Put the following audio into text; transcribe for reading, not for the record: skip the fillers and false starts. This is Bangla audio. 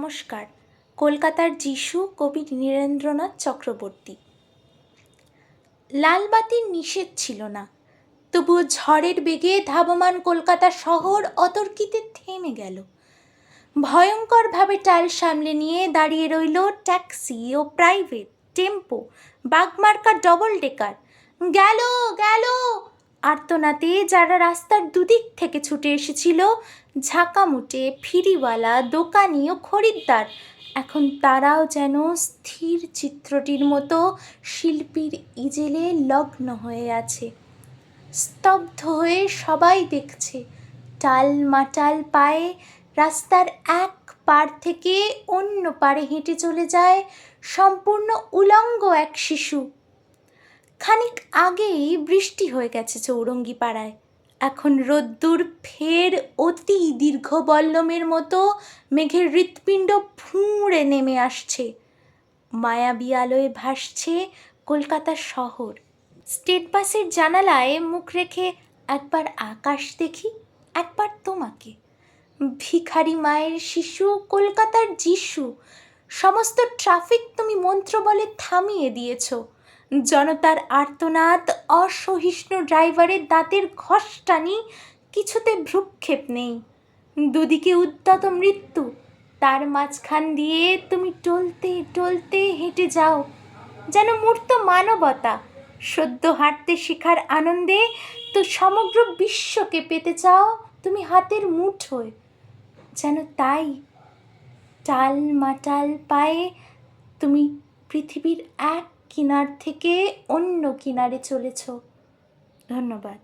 নমস্কার। কলকাতার যিশু কবি নীরেন্দ্রনাথ চক্রবর্তী। লালবাতির নিষেধ ছিল না, তবুও ঝড়ের বেগে ধাবমান কলকাতা শহর অতর্কিতে থেমে গেল। ভয়ঙ্করভাবে টাল সামলে নিয়ে দাঁড়িয়ে রইল ট্যাক্সি ও প্রাইভেট, টেম্পো, বাগমার্কা ডবল ডেকার। গেল গেল আর্তনাতে যারা রাস্তার দুদিক থেকে ছুটে এসেছিল, ঝাঁকামুটে ফিরিওয়ালা, দোকানি ও খরিদ্দার, এখন তারাও যেন স্থির চিত্রটির মতো শিল্পীর ইজেলে লগ্ন হয়ে আছে। স্তব্ধ হয়ে সবাই দেখছে, টাল মাটাল পায়ে রাস্তার এক পার থেকে অন্য পারে হেঁটে চলে যায় সম্পূর্ণ উলঙ্গ এক শিশু। খানিক আগেই বৃষ্টি হয়ে গেছে চৌরঙ্গি পাড়ায়, এখন রোদ্দুর ফের অতি দীর্ঘ বল্লমের মতো মেঘের হৃৎপিণ্ড ফুঁড়ে নেমে আসছে। মায়াবী আলোয় ভাসছে কলকাতা শহর। স্টেট বাসের জানালায় মুখ রেখে একবার আকাশ দেখি, একবার তোমাকে। ভিখারি মায়ের শিশু, কলকাতার যিশু, সমস্ত ট্রাফিক তুমি মন্ত্র বলে থামিয়ে দিয়েছ। জনতার আর্তনাদ, অসহিষ্ণু ড্রাইভারের দাঁতের ঘষ্টানি, কিছুতে ভ্রুক্ষেপ নেই। দুদিকে উদ্যত মৃত্যু, তার মাঝখান দিয়ে তুমি টলতে টলতে হেঁটে যাও যেন মূর্ত মানবতা। সদ্য হাঁটতে শেখার আনন্দে তো সমগ্র বিশ্বকে পেতে চাও তুমি হাতের মুঠোয়। যেন তাই টাল মাটাল পায়ে তুমি পৃথিবীর এক কিনার থেকে অন্য কিনারে চলেছ। ধন্যবাদ।